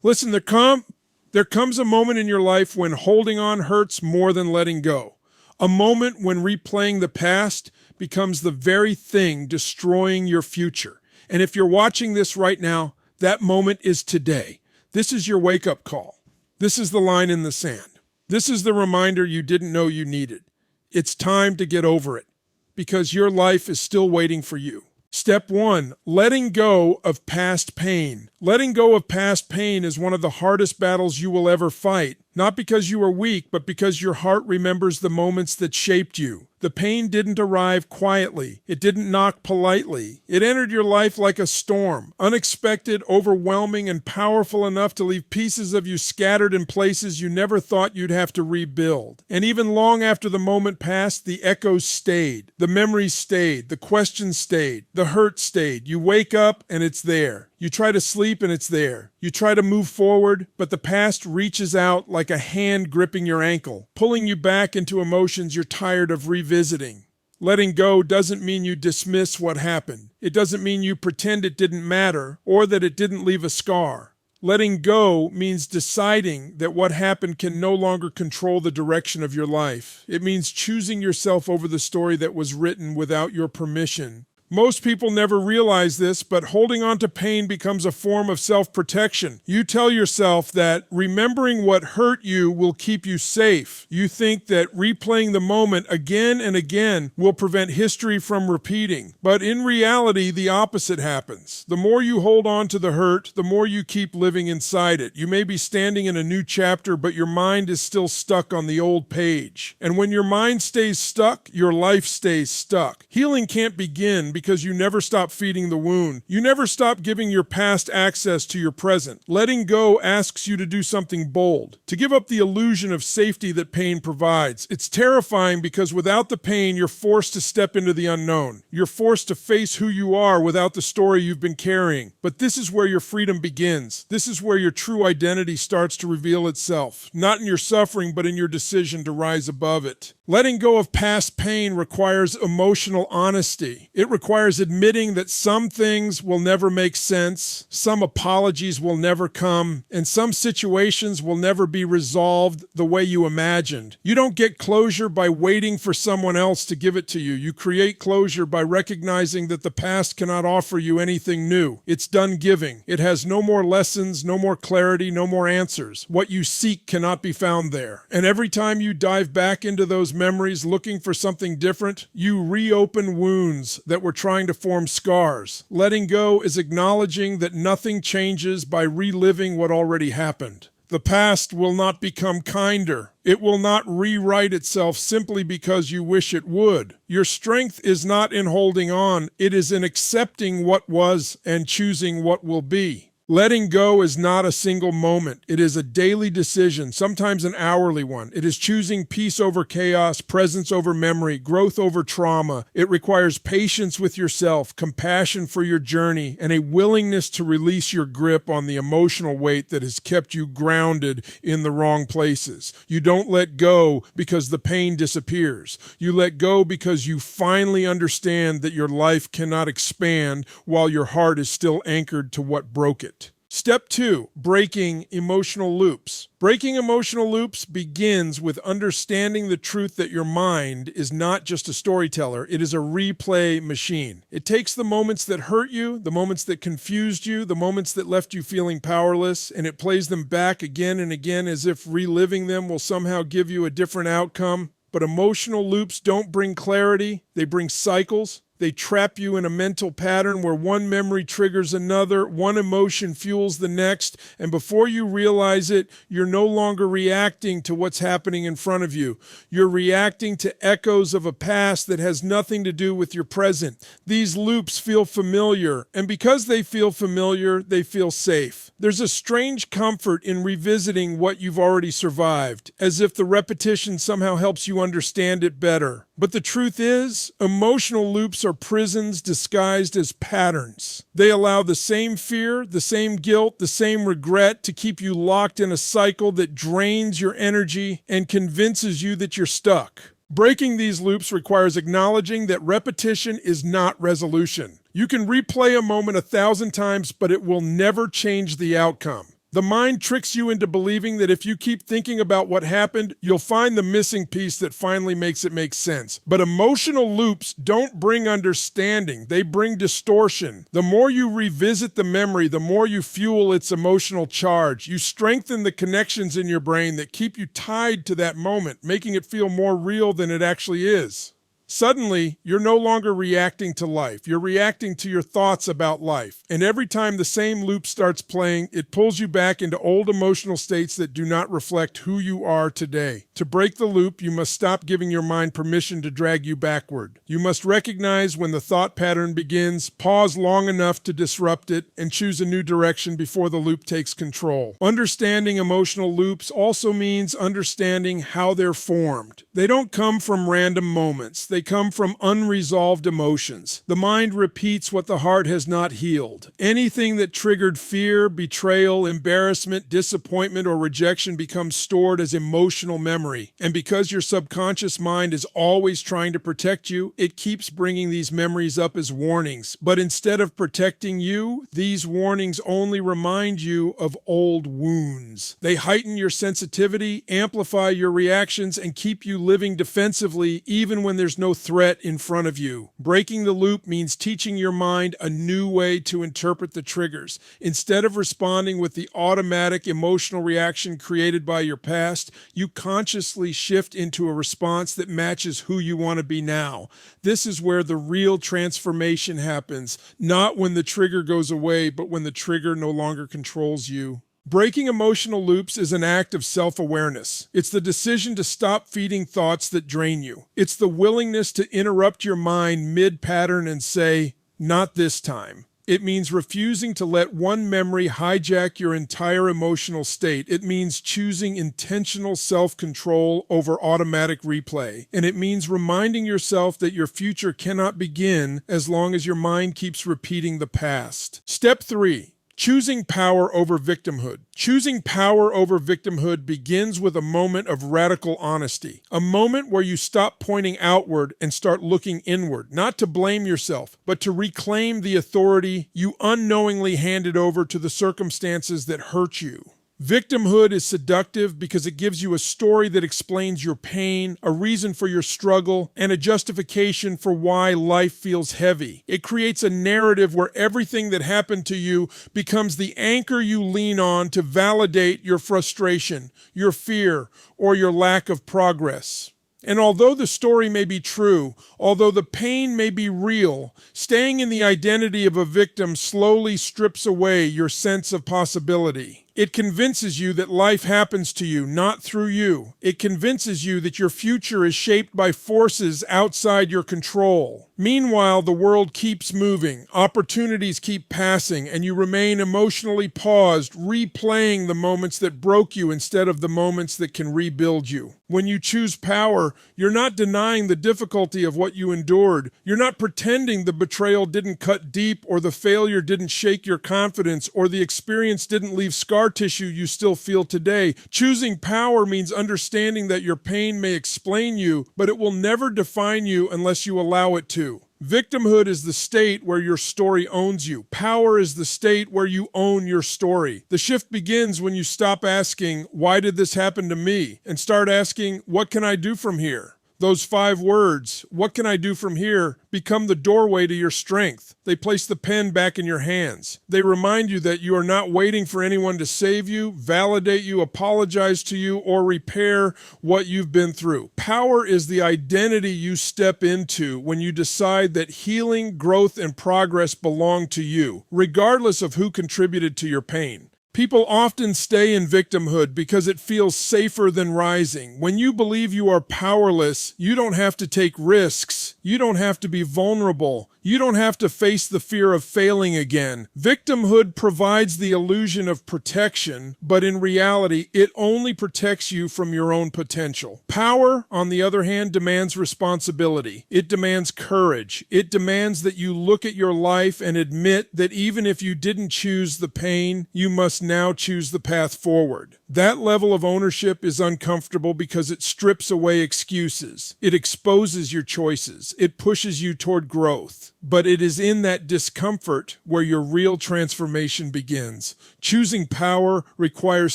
Listen, there comes a moment in your life when holding on hurts more than letting go. A moment when replaying the past becomes the very thing destroying your future. And if you're watching this right now, that moment is today. This is your wake-up call. This is the line in the sand. This is the reminder you didn't know you needed. It's time to get over it, because your life is still waiting for you. Step 1, letting go of past pain. Letting go of past pain is one of the hardest battles you will ever fight. Not because you are weak, but because your heart remembers the moments that shaped you. The pain didn't arrive quietly. It didn't knock politely. It entered your life like a storm, unexpected, overwhelming, and powerful enough to leave pieces of you scattered in places you never thought you'd have to rebuild. And even long after the moment passed, the echoes stayed. The memories stayed. The questions stayed. The hurt stayed. You wake up and it's there. You try to sleep and it's there. You try to move forward, but the past reaches out like a hand gripping your ankle, pulling you back into emotions you're tired of revisiting. Letting go doesn't mean you dismiss what happened. It doesn't mean you pretend it didn't matter or that it didn't leave a scar. Letting go means deciding that what happened can no longer control the direction of your life. It means choosing yourself over the story that was written without your permission. Most people never realize this, but holding on to pain becomes a form of self-protection. You tell yourself that remembering what hurt you will keep you safe. You think that replaying the moment again and again will prevent history from repeating. But in reality, the opposite happens. The more you hold on to the hurt, the more you keep living inside it. You may be standing in a new chapter, but your mind is still stuck on the old page. And when your mind stays stuck, your life stays stuck. Healing can't begin because you never stop feeding the wound. You never stop giving your past access to your present. Letting go asks you to do something bold, to give up the illusion of safety that pain provides. It's terrifying because without the pain, you're forced to step into the unknown. You're forced to face who you are without the story you've been carrying. But this is where your freedom begins. This is where your true identity starts to reveal itself, not in your suffering, but in your decision to rise above it. Letting go of past pain requires emotional honesty. It requires admitting that some things will never make sense, some apologies will never come, and some situations will never be resolved the way you imagined. You don't get closure by waiting for someone else to give it to you. You create closure by recognizing that the past cannot offer you anything new. It's done giving. It has no more lessons, no more clarity, no more answers. What you seek cannot be found there. And every time you dive back into those memories looking for something different, you reopen wounds that were trying to form scars. Letting go is acknowledging that nothing changes by reliving what already happened. The past will not become kinder. It will not rewrite itself simply because you wish it would. Your strength is not in holding on. It is in accepting what was and choosing what will be. Letting go is not a single moment. It is a daily decision, sometimes an hourly one. It is choosing peace over chaos, presence over memory, growth over trauma. It requires patience with yourself, compassion for your journey, and a willingness to release your grip on the emotional weight that has kept you grounded in the wrong places. You don't let go because the pain disappears. You let go because you finally understand that your life cannot expand while your heart is still anchored to what broke it. Step 2, breaking emotional loops. Breaking emotional loops begins with understanding the truth that your mind is not just a storyteller, it is a replay machine. It takes the moments that hurt you, the moments that confused you, the moments that left you feeling powerless, and it plays them back again and again as if reliving them will somehow give you a different outcome. But emotional loops don't bring clarity, they bring cycles. They trap you in a mental pattern where one memory triggers another, one emotion fuels the next, and before you realize it, you're no longer reacting to what's happening in front of you. You're reacting to echoes of a past that has nothing to do with your present. These loops feel familiar, and because they feel familiar, they feel safe. There's a strange comfort in revisiting what you've already survived, as if the repetition somehow helps you understand it better. But the truth is, emotional loops are prisons disguised as patterns. They allow the same fear, the same guilt, the same regret to keep you locked in a cycle that drains your energy and convinces you that you're stuck. Breaking these loops requires acknowledging that repetition is not resolution. You can replay a moment 1,000 times, but it will never change the outcome. The mind tricks you into believing that if you keep thinking about what happened, you'll find the missing piece that finally makes it make sense. But emotional loops don't bring understanding, they bring distortion. The more you revisit the memory, the more you fuel its emotional charge. You strengthen the connections in your brain that keep you tied to that moment, making it feel more real than it actually is. Suddenly, you're no longer reacting to life. You're reacting to your thoughts about life. And every time the same loop starts playing, it pulls you back into old emotional states that do not reflect who you are today. To break the loop, you must stop giving your mind permission to drag you backward. You must recognize when the thought pattern begins, pause long enough to disrupt it, and choose a new direction before the loop takes control. Understanding emotional loops also means understanding how they're formed. They don't come from random moments. They come from unresolved emotions. The mind repeats what the heart has not healed. Anything that triggered fear, betrayal, embarrassment, disappointment, or rejection becomes stored as emotional memory. And because your subconscious mind is always trying to protect you, it keeps bringing these memories up as warnings. But instead of protecting you, these warnings only remind you of old wounds. They heighten your sensitivity, amplify your reactions, and keep you living defensively even when there's no threat in front of you. Breaking the loop means teaching your mind a new way to interpret the triggers. Instead of responding with the automatic emotional reaction created by your past, you consciously shift into a response that matches who you want to be now. This is where the real transformation happens, not when the trigger goes away, but when the trigger no longer controls you. Breaking emotional loops is an act of self-awareness. It's the decision to stop feeding thoughts that drain you. It's the willingness to interrupt your mind mid-pattern and say, "Not this time." It means refusing to let one memory hijack your entire emotional state. It means choosing intentional self-control over automatic replay. And it means reminding yourself that your future cannot begin as long as your mind keeps repeating the past. Step 3. Choosing power over victimhood. Choosing power over victimhood begins with a moment of radical honesty, a moment where you stop pointing outward and start looking inward, not to blame yourself, but to reclaim the authority you unknowingly handed over to the circumstances that hurt you. Victimhood is seductive because it gives you a story that explains your pain, a reason for your struggle, and a justification for why life feels heavy. It creates a narrative where everything that happened to you becomes the anchor you lean on to validate your frustration, your fear, or your lack of progress. And although the story may be true, although the pain may be real, staying in the identity of a victim slowly strips away your sense of possibility. It convinces you that life happens to you, not through you. It convinces you that your future is shaped by forces outside your control. Meanwhile, the world keeps moving, opportunities keep passing, and you remain emotionally paused, replaying the moments that broke you instead of the moments that can rebuild you. When you choose power, you're not denying the difficulty of what you endured. You're not pretending the betrayal didn't cut deep, or the failure didn't shake your confidence, or the experience didn't leave scar tissue you still feel today. Choosing power means understanding that your pain may explain you, but it will never define you unless you allow it to. Victimhood is the state where your story owns you. Power is the state where you own your story. The shift begins when you stop asking, "Why did this happen to me?" and start asking, "What can I do from here?" Those 5 words, "What can I do from here?" become the doorway to your strength. They place the pen back in your hands. They remind you that you are not waiting for anyone to save you, validate you, apologize to you, or repair what you've been through. Power is the identity you step into when you decide that healing, growth, and progress belong to you, regardless of who contributed to your pain. People often stay in victimhood because it feels safer than rising. When you believe you are powerless, you don't have to take risks. You don't have to be vulnerable. You don't have to face the fear of failing again. Victimhood provides the illusion of protection, but in reality, it only protects you from your own potential. Power, on the other hand, demands responsibility. It demands courage. It demands that you look at your life and admit that even if you didn't choose the pain, you must must now choose the path forward. That level of ownership is uncomfortable because it strips away excuses. It exposes your choices. It pushes you toward growth. But it is in that discomfort where your real transformation begins. Choosing power requires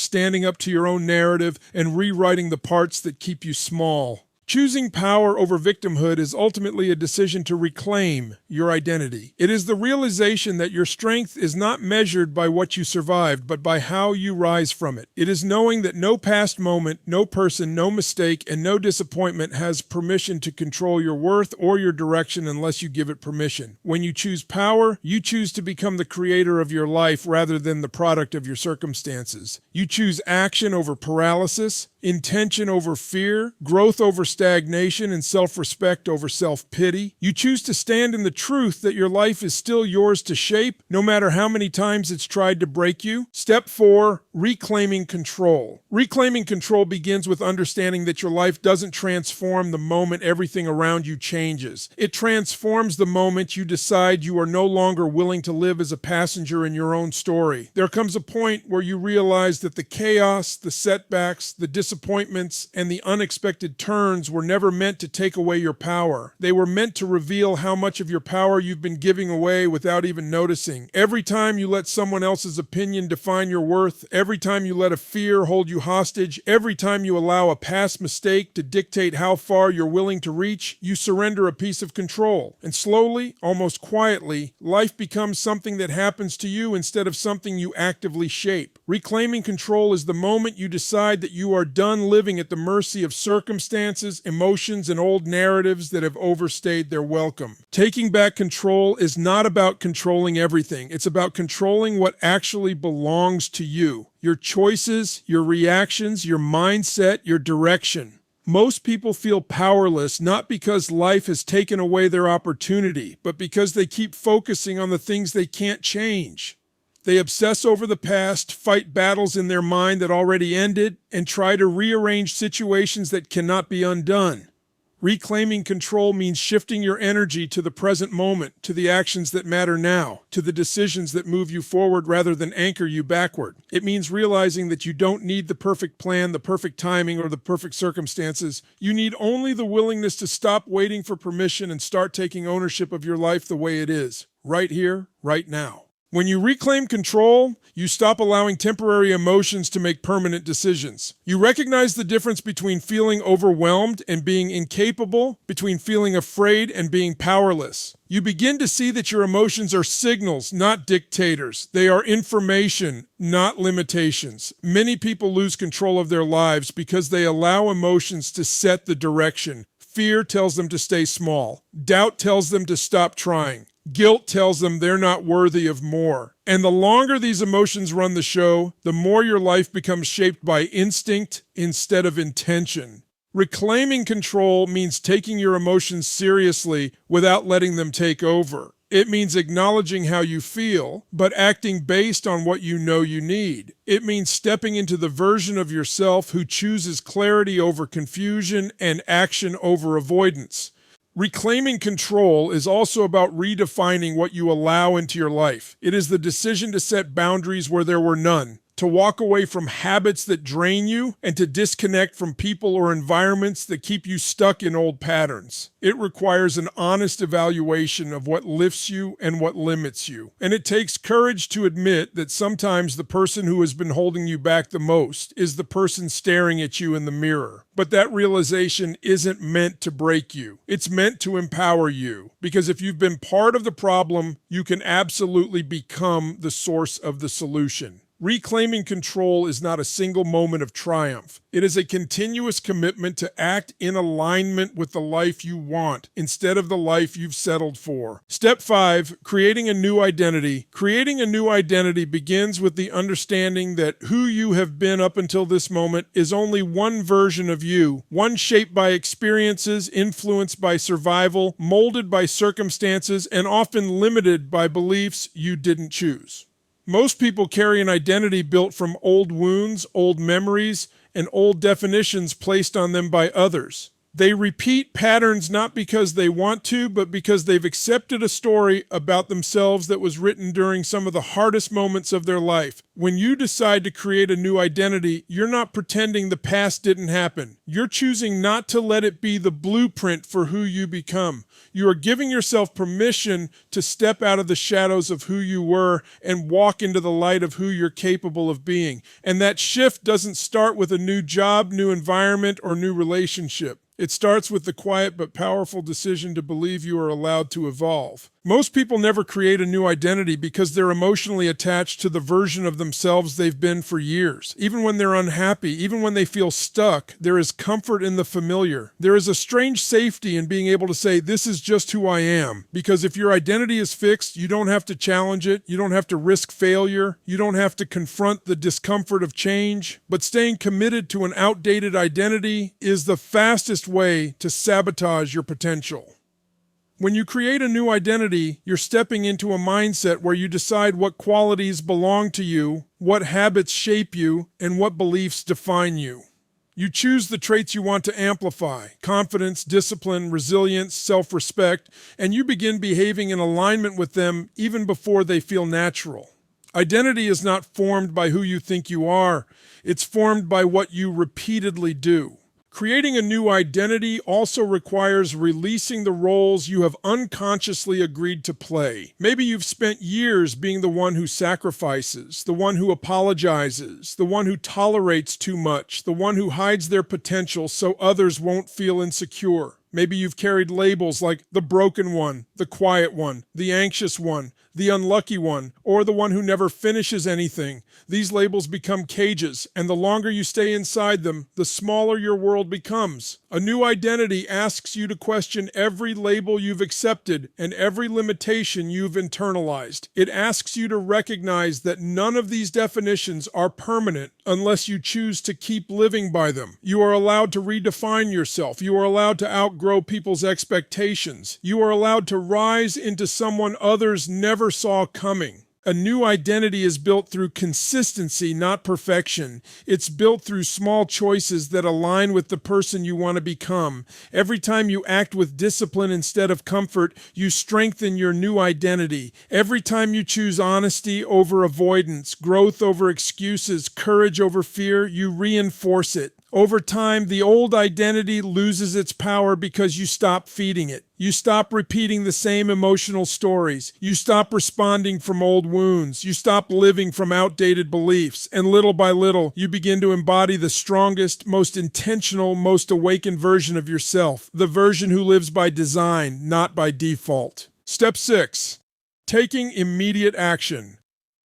standing up to your own narrative and rewriting the parts that keep you small. Choosing power over victimhood is ultimately a decision to reclaim your identity. It is the realization that your strength is not measured by what you survived, but by how you rise from it. It is knowing that no past moment, no person, no mistake, and no disappointment has permission to control your worth or your direction unless you give it permission. When you choose power, you choose to become the creator of your life rather than the product of your circumstances. You choose action over paralysis, intention over fear, growth over stagnation, and self-respect over self-pity. You choose to stand in the truth that your life is still yours to shape, no matter how many times it's tried to break you. Step 4, reclaiming control. Reclaiming control begins with understanding that your life doesn't transform the moment everything around you changes. It transforms the moment you decide you are no longer willing to live as a passenger in your own story. There comes a point where you realize that the chaos, the setbacks, the disappointments, and the unexpected turns were never meant to take away your power. They were meant to reveal how much of your power you've been giving away without even noticing. Every time you let someone else's opinion define your worth, every time you let a fear hold you hostage, every time you allow a past mistake to dictate how far you're willing to reach, you surrender a piece of control. And slowly, almost quietly, life becomes something that happens to you instead of something you actively shape. Reclaiming control is the moment you decide that you are done living at the mercy of circumstances, emotions, and old narratives that have overstayed their welcome. Taking back control is not about controlling everything. It's about controlling what actually belongs to you. Your choices, your reactions, your mindset, your direction. Most people feel powerless not because life has taken away their opportunity, but because they keep focusing on the things they can't change. They obsess over the past, fight battles in their mind that already ended, and try to rearrange situations that cannot be undone. Reclaiming control means shifting your energy to the present moment, to the actions that matter now, to the decisions that move you forward rather than anchor you backward. It means realizing that you don't need the perfect plan, the perfect timing, or the perfect circumstances. You need only the willingness to stop waiting for permission and start taking ownership of your life the way it is, right here, right now. When you reclaim control, you stop allowing temporary emotions to make permanent decisions. You recognize the difference between feeling overwhelmed and being incapable, between feeling afraid and being powerless. You begin to see that your emotions are signals, not dictators. They are information, not limitations. Many people lose control of their lives because they allow emotions to set the direction. Fear tells them to stay small. Doubt tells them to stop trying. Guilt tells them they're not worthy of more. And the longer these emotions run the show, the more your life becomes shaped by instinct instead of intention. Reclaiming control means taking your emotions seriously without letting them take over. It means acknowledging how you feel, but acting based on what you know you need. It means stepping into the version of yourself who chooses clarity over confusion and action over avoidance. Reclaiming control is also about redefining what you allow into your life. It is the decision to set boundaries where there were none, to walk away from habits that drain you, and to disconnect from people or environments that keep you stuck in old patterns. It requires an honest evaluation of what lifts you and what limits you. And it takes courage to admit that sometimes the person who has been holding you back the most is the person staring at you in the mirror. But that realization isn't meant to break you. It's meant to empower you. Because if you've been part of the problem, you can absolutely become the source of the solution. Reclaiming control is not a single moment of triumph. It is a continuous commitment to act in alignment with the life you want instead of the life you've settled for. Step 5, creating a new identity. Creating a new identity begins with the understanding that who you have been up until this moment is only one version of you, one shaped by experiences, influenced by survival, molded by circumstances, and often limited by beliefs you didn't choose. Most people carry an identity built from old wounds, old memories, and old definitions placed on them by others. They repeat patterns not because they want to, but because they've accepted a story about themselves that was written during some of the hardest moments of their life. When you decide to create a new identity, you're not pretending the past didn't happen. You're choosing not to let it be the blueprint for who you become. You are giving yourself permission to step out of the shadows of who you were and walk into the light of who you're capable of being. And that shift doesn't start with a new job, new environment, or new relationship. It starts with the quiet but powerful decision to believe you are allowed to evolve. Most people never create a new identity because they're emotionally attached to the version of themselves they've been for years. Even when they're unhappy, even when they feel stuck, there is comfort in the familiar. There is a strange safety in being able to say, this is just who I am. Because if your identity is fixed, you don't have to challenge it, you don't have to risk failure, you don't have to confront the discomfort of change. But staying committed to an outdated identity is the fastest way to sabotage your potential. When you create a new identity, you're stepping into a mindset where you decide what qualities belong to you, what habits shape you, and what beliefs define you. You choose the traits you want to amplify: confidence, discipline, resilience, self-respect, and you begin behaving in alignment with them even before they feel natural. Identity is not formed by who you think you are, it's formed by what you repeatedly do. Creating a new identity also requires releasing the roles you have unconsciously agreed to play. Maybe you've spent years being the one who sacrifices, the one who apologizes, the one who tolerates too much, the one who hides their potential so others won't feel insecure. Maybe you've carried labels like the broken one, the quiet one, the anxious one, the unlucky one, or the one who never finishes anything. These labels become cages, and the longer you stay inside them, the smaller your world becomes. A new identity asks you to question every label you've accepted and every limitation you've internalized. It asks you to recognize that none of these definitions are permanent unless you choose to keep living by them. You are allowed to redefine yourself. You are allowed to outgrow people's expectations. You are allowed to rise into someone others never saw coming. A new identity is built through consistency, not perfection. It's built through small choices that align with the person you want to become. Every time you act with discipline instead of comfort, you strengthen your new identity. Every time you choose honesty over avoidance, growth over excuses, courage over fear, you reinforce it. Over time, the old identity loses its power because you stop feeding it. You stop repeating the same emotional stories. You stop responding from old wounds. You stop living from outdated beliefs. And little by little, you begin to embody the strongest, most intentional, most awakened version of yourself. The version who lives by design, not by default. Step 6. Taking immediate action.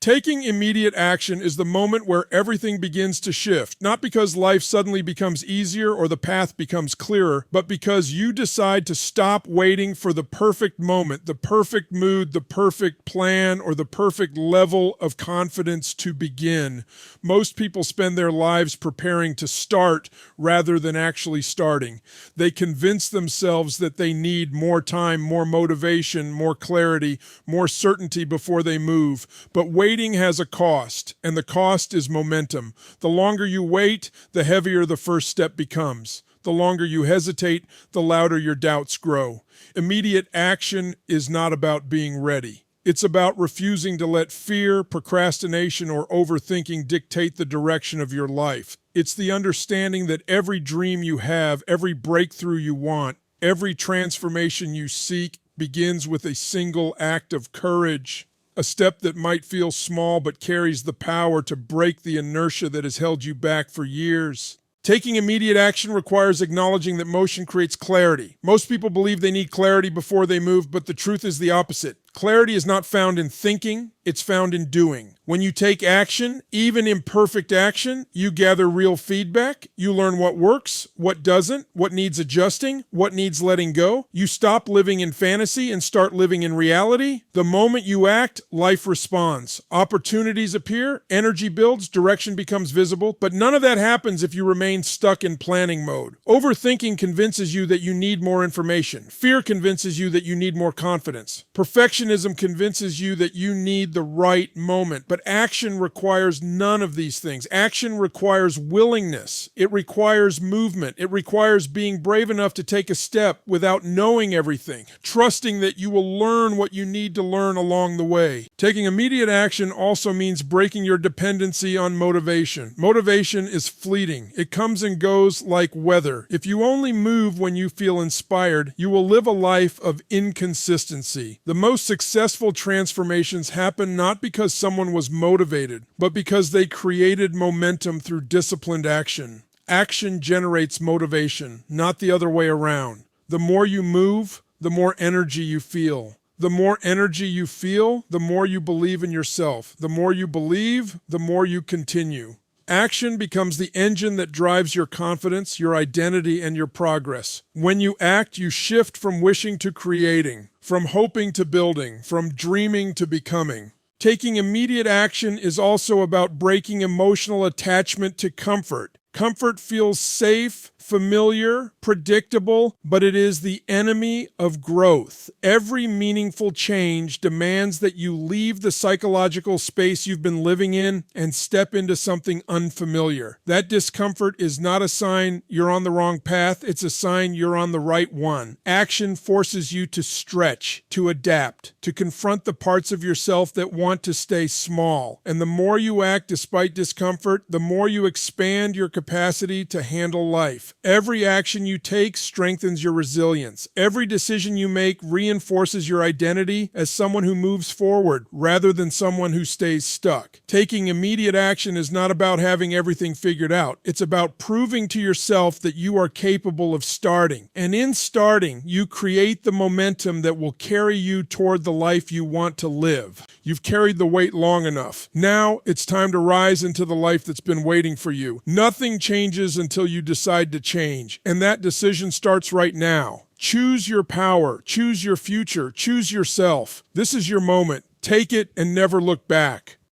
Taking immediate action is the moment where everything begins to shift, not because life suddenly becomes easier or the path becomes clearer, but because you decide to stop waiting for the perfect moment, the perfect mood, the perfect plan, or the perfect level of confidence to begin. Most people spend their lives preparing to start rather than actually starting. They convince themselves that they need more time, more motivation, more clarity, more certainty before they move. But waiting has a cost, and the cost is momentum. The longer you wait, the heavier the first step becomes. The longer you hesitate, the louder your doubts grow. Immediate action is not about being ready. It's about refusing to let fear, procrastination, or overthinking dictate the direction of your life. It's the understanding that every dream you have, every breakthrough you want, every transformation you seek begins with a single act of courage. A step that might feel small but carries the power to break the inertia that has held you back for years. Taking immediate action requires acknowledging that motion creates clarity. Most people believe they need clarity before they move, but the truth is the opposite. Clarity is not found in thinking, it's found in doing. When you take action, even imperfect action, you gather real feedback. You learn what works, what doesn't, what needs adjusting, what needs letting go. You stop living in fantasy and start living in reality. The moment you act, life responds. Opportunities appear, energy builds, direction becomes visible, but none of that happens if you remain stuck in planning mode. Overthinking convinces you that you need more information. Fear convinces you that you need more confidence. Perfection Perfectionism convinces you that you need the right moment, but action requires none of these things. Action requires willingness. It requires movement. It requires being brave enough to take a step without knowing everything, trusting that you will learn what you need to learn along the way. Taking immediate action also means breaking your dependency on motivation. Motivation is fleeting. It comes and goes like weather. If you only move when you feel inspired, you will live a life of inconsistency. The most successful transformations happen not because someone was motivated, but because they created momentum through disciplined action. Action generates motivation, not the other way around. The more you move, the more energy you feel. The more energy you feel, the more you believe in yourself. The more you believe, the more you continue. Action becomes the engine that drives your confidence, your identity, and your progress. When you act, you shift from wishing to creating, from hoping to building, from dreaming to becoming. Taking immediate action is also about breaking emotional attachment to comfort. Comfort feels safe, familiar, predictable, but it is the enemy of growth. Every meaningful change demands that you leave the psychological space you've been living in and step into something unfamiliar. That discomfort is not a sign you're on the wrong path, it's a sign you're on the right one. Action forces you to stretch, to adapt, to confront the parts of yourself that want to stay small. And the more you act despite discomfort, the more you expand your capacity to handle life. Every action you take strengthens your resilience. Every decision you make reinforces your identity as someone who moves forward rather than someone who stays stuck. Taking immediate action is not about having everything figured out. It's about proving to yourself that you are capable of starting. And in starting, you create the momentum that will carry you toward the life you want to live. You've carried the weight long enough. Now it's time to rise into the life that's been waiting for you. Nothing changes until you decide to change, and that decision starts right now. Choose your power, choose your future, choose yourself. This is your moment. Take it and never look back.